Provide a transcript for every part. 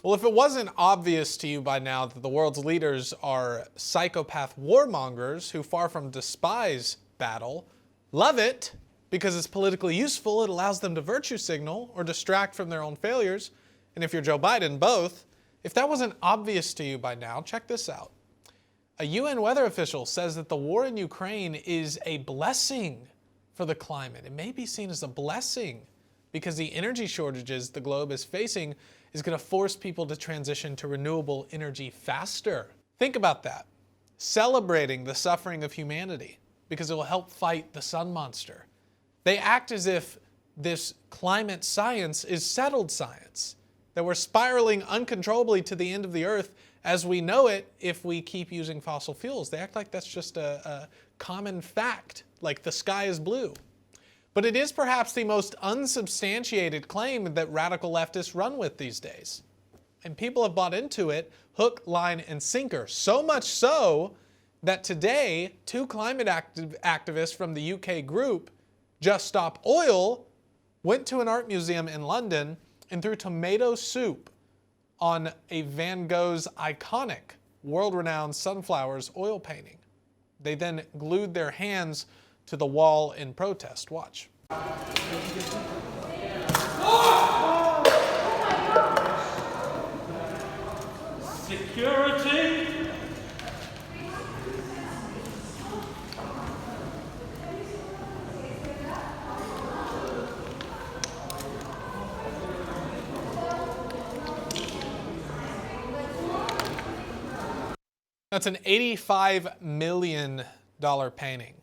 Well, if it wasn't obvious to you by now that the world's leaders are psychopath warmongers who, far from despise battle, love it because it's politically useful, it allows them to virtue signal or distract from their own failures, and if you're Joe Biden, both. If that wasn't obvious to you by now, check this out. A UN weather official says that the war in Ukraine is a blessing for the climate. It may be seen as a blessing because the energy shortages the globe is facing is going to force people to transition to renewable energy faster. Think about that. Celebrating the suffering of humanity because it will help fight the sun monster. They act as if this climate science is settled science, that we're spiraling uncontrollably to the end of the earth as we know it if we keep using fossil fuels. They act like that's just a common fact, like the sky is blue. But it is perhaps the most unsubstantiated claim that radical leftists run with these days. And people have bought into it hook, line, and sinker. So much so that today, 2 climate activists from the UK group, Just Stop Oil, went to an art museum in London and threw tomato soup on a Van Gogh's iconic, world-renowned sunflowers oil painting. They then glued their hands to the wall in protest. Watch. Security. That's an $85 million painting.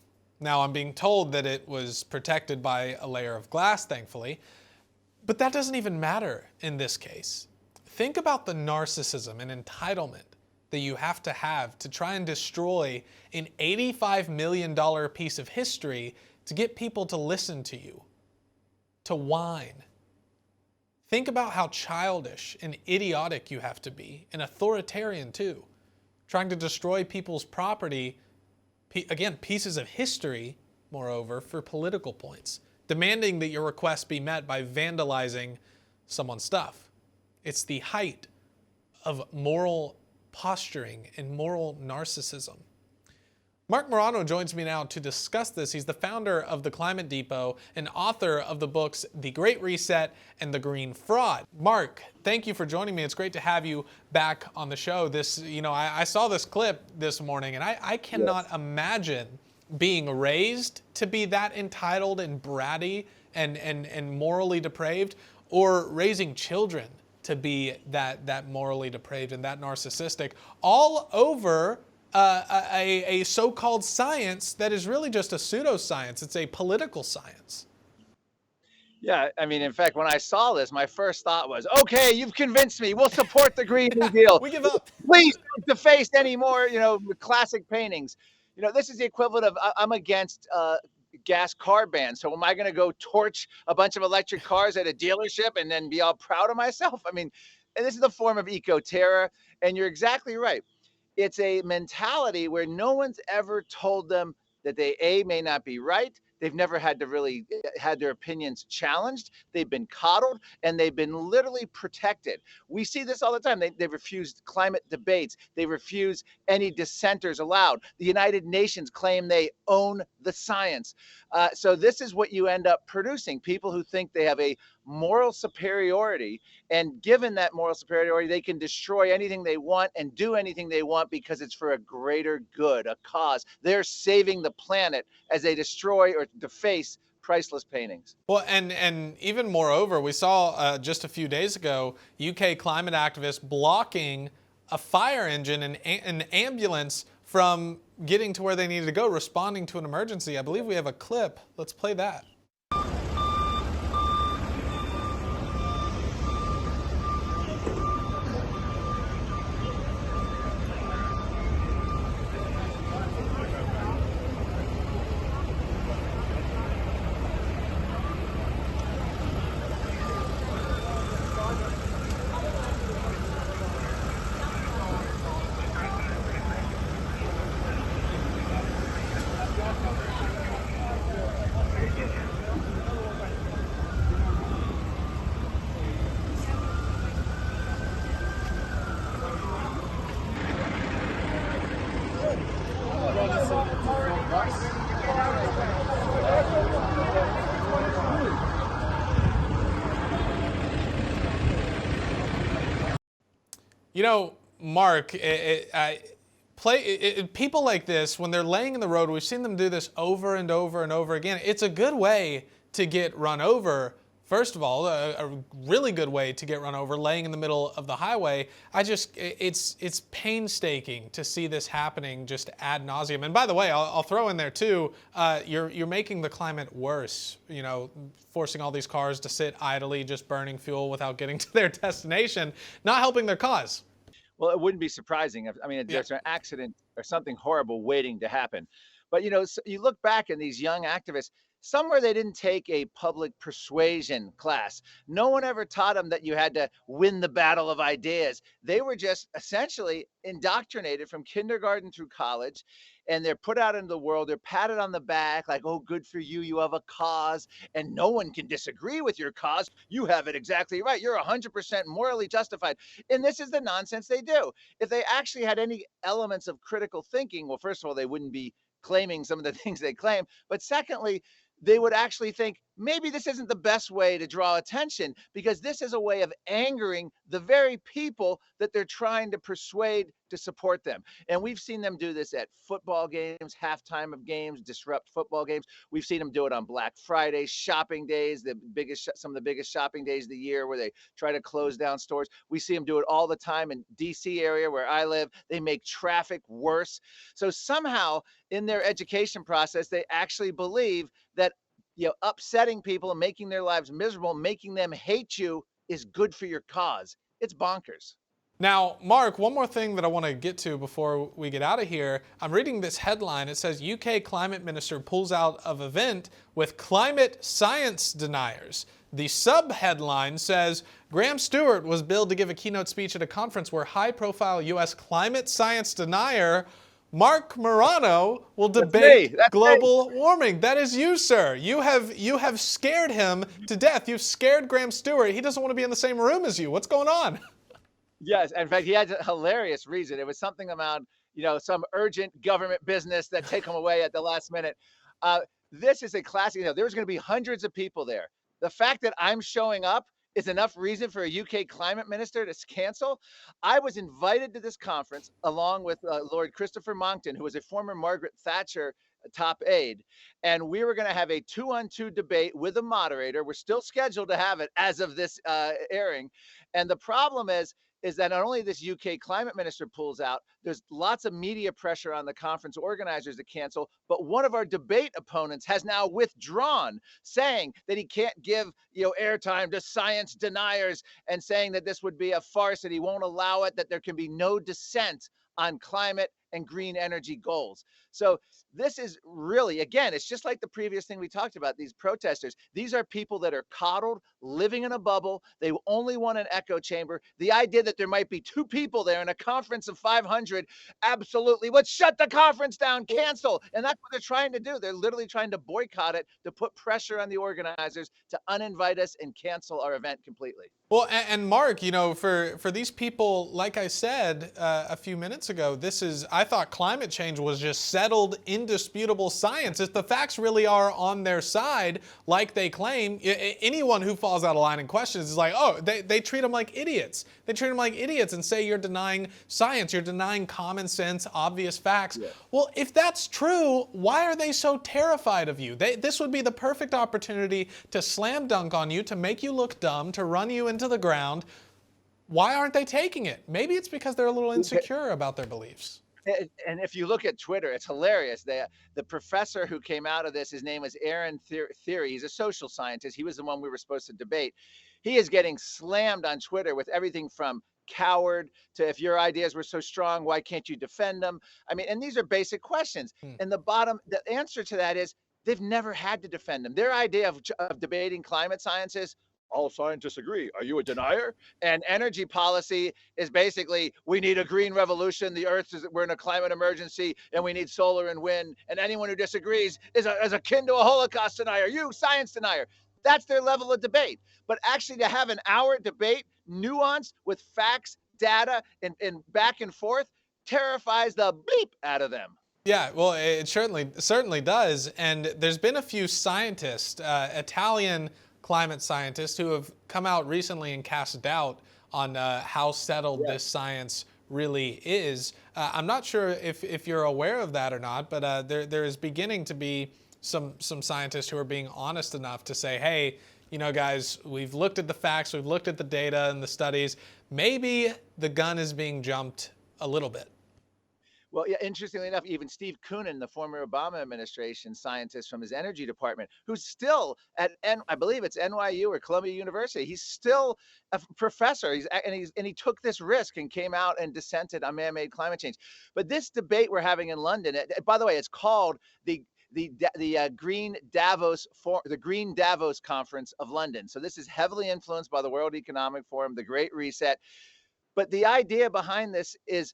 Now, I'm being told that it was protected by a layer of glass, thankfully, but that doesn't even matter in this case. Think about the narcissism and entitlement that you have to try and destroy an $85 million piece of history to get people to listen to you, to whine. Think about how childish and idiotic you have to be, and authoritarian too, trying to destroy people's property, again, pieces of history, moreover, for political points, demanding that your request be met by vandalizing someone's stuff. It's the height of moral posturing and moral narcissism. Marc Morano joins me now to discuss this. He's the founder of the Climate Depot and author of the books The Great Reset and The Green Fraud. Marc, thank you for joining me. It's great to have you back on the show. I saw this clip this morning, and I cannot imagine being raised to be that entitled and bratty and morally depraved, or raising children to be that morally depraved and that narcissistic, all over a so-called science that is really just a pseudoscience. It's a political science. Yeah, I mean, in fact, when I saw this, my first thought was, okay, you've convinced me. We'll support the Green New Deal. We give up. Please don't deface any more, classic paintings. This is the equivalent of I'm against gas car ban. So am I going to go torch a bunch of electric cars at a dealership and then be all proud of myself? I mean, and this is the form of eco-terror. And you're exactly right. It's a mentality where no one's ever told them that they may not be right. They've never had to really had their opinions challenged. They've been coddled and they've been literally protected. We see this all the time. They refused climate debates. They refuse any dissenters allowed. The United Nations claim they own the science. So this is what you end up producing, people who think they have a moral superiority, and given that moral superiority, they can destroy anything they want and do anything they want because it's for a greater good, a cause. They're saving the planet as they destroy or deface priceless paintings. Well, and even moreover, we saw just a few days ago, UK climate activists blocking a fire engine and an ambulance from getting to where they needed to go, responding to an emergency. I believe we have a clip. Let's play that. You know, Mark, people like this, when they're laying in the road, we've seen them do this over and over and over again. It's a good way to get run over. First of all, a really good way to get run over, laying in the middle of the highway. It's painstaking to see this happening just ad nauseum. And by the way, I'll throw in there too, you're making the climate worse, you know, forcing all these cars to sit idly, just burning fuel without getting to their destination, not helping their cause. Well, it wouldn't be surprising if, I mean, there's an accident or something horrible waiting to happen. But, you know, you look back in these young activists, somewhere they didn't take a public persuasion class. No one ever taught them that you had to win the battle of ideas. They were just essentially indoctrinated from kindergarten through college, and they're put out into the world. They're patted on the back like, oh, good for you. You have a cause, and no one can disagree with your cause. You have it exactly right. You're 100% morally justified. And this is the nonsense they do. If they actually had any elements of critical thinking, well, first of all, they wouldn't be claiming some of the things they claim. But secondly, they would actually think maybe this isn't the best way to draw attention, because this is a way of angering the very people that they're trying to persuade to support them. And we've seen them do this at football games, halftime of games, disrupt football games. We've seen them do it on Black Friday, shopping days, some of the biggest shopping days of the year, where they try to close down stores. We see them do it all the time in DC area where I live. They make traffic worse. So somehow in their education process, they actually believe that, you know, upsetting people and making their lives miserable, making them hate you, is good for your cause. It's bonkers. Now, Mark, one more thing that I want to get to before we get out of here. I'm reading this headline. It says UK climate minister pulls out of event with climate science deniers. The sub-headline says, Graham Stewart was billed to give a keynote speech at a conference where high-profile U.S. climate science denier Marc Morano will debate global warming. That is you, sir. You have scared him to death. You've scared Graham Stewart. He doesn't want to be in the same room as you. What's going on? Yes, in fact, he had a hilarious reason. It was something about, you know, some urgent government business that take him away at the last minute. This is a classic. You know, there's going to be hundreds of people there. The fact that I'm showing up is enough reason for a UK climate minister to cancel. I was invited to this conference along with Lord Christopher Monckton, who was a former Margaret Thatcher top aide. And we were going to have a 2-on-2 debate with a moderator. We're still scheduled to have it as of this airing. And the problem is that not only this UK climate minister pulls out, there's lots of media pressure on the conference organizers to cancel, but one of our debate opponents has now withdrawn, saying that he can't give, you know, airtime to science deniers, and saying that this would be a farce, that he won't allow it, that there can be no dissent on climate and green energy goals. So this is really, again, it's just like the previous thing we talked about, these protesters. These are people that are coddled, living in a bubble. They only want an echo chamber. The idea that there might be 2 people there in a conference of 500, absolutely, let's shut the conference down, cancel. And that's what they're trying to do. They're literally trying to boycott it, to put pressure on the organizers to uninvite us and cancel our event completely. Well, and Mark, you know, for these people, like I said a few minutes ago, I thought climate change was just settled, indisputable science. If the facts really are on their side, like they claim, anyone who falls out of line and questions is like, oh, they treat them like idiots. They treat them like idiots and say you're denying science, you're denying common sense, obvious facts. Yeah. Well, if that's true, why are they so terrified of you? This would be the perfect opportunity to slam dunk on you, to make you look dumb, to run you into the ground. Why aren't they taking it? Maybe it's because they're a little insecure about their beliefs. And if you look at Twitter, it's hilarious. The professor who came out of this, his name is Aaron Theory. He's a social scientist. He was the one we were supposed to debate. He is getting slammed on Twitter with everything from coward to, if your ideas were so strong, why can't you defend them? I mean, and these are basic questions. And the answer to that is they've never had to defend them. Their idea of debating climate science is, all scientists agree. Are you a denier? And energy policy is basically, we need a green revolution. We're in a climate emergency, and we need solar and wind. And anyone who disagrees is akin to a Holocaust denier. You, science denier. That's their level of debate. But actually, to have an hour debate, nuanced with facts, data, and back and forth, terrifies the bleep out of them. Yeah, well, it certainly does. And there's been a few scientists, Italian climate scientists, who have come out recently and cast doubt how settled this science really is. I'm not sure if you're aware of that or not, but there is beginning to be some scientists who are being honest enough to say, hey, you know, guys, we've looked at the facts, we've looked at the data and the studies. Maybe the gun is being jumped a little bit. Well, yeah, interestingly enough, even Steve Koonin, the former Obama administration scientist from his energy department, who's still at I believe it's NYU or Columbia University, he's still a professor. He took this risk and came out and dissented on man-made climate change. But this debate we're having in London, by the way, it's called the Green Davos Conference of London. So this is heavily influenced by the World Economic Forum, the Great Reset. But the idea behind this is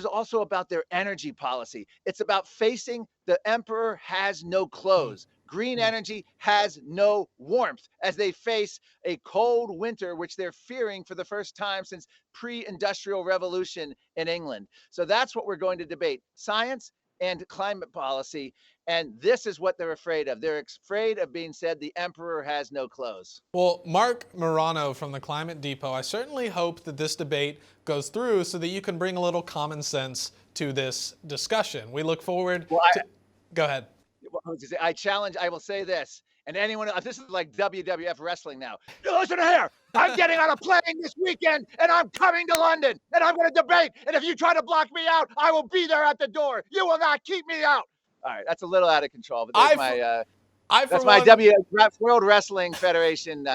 also about their energy policy. It's about facing the emperor has no clothes. Green energy has no warmth as they face a cold winter, which they're fearing for the first time since pre-industrial revolution in England. So that's what we're going to debate: science and climate policy. And this is what they're afraid of. They're afraid of being said the emperor has no clothes. Well, Marc Morano from the Climate Depot, I certainly hope that this debate goes through so that you can bring a little common sense to this discussion. We look forward to... Go ahead. I will say this, and anyone else, this is like WWF wrestling now. Listen here, I'm getting on a plane this weekend and I'm coming to London and I'm going to debate. And if you try to block me out, I will be there at the door. You will not keep me out. All right, that's a little out of control, but that's my World Wrestling Federation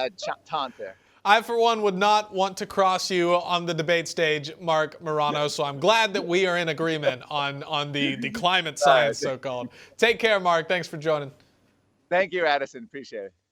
taunt there. I, for one, would not want to cross you on the debate stage, Marc Morano, so I'm glad that we are in agreement on the climate science, so-called. Take care, Marc. Thanks for joining. Thank you, Addison. Appreciate it.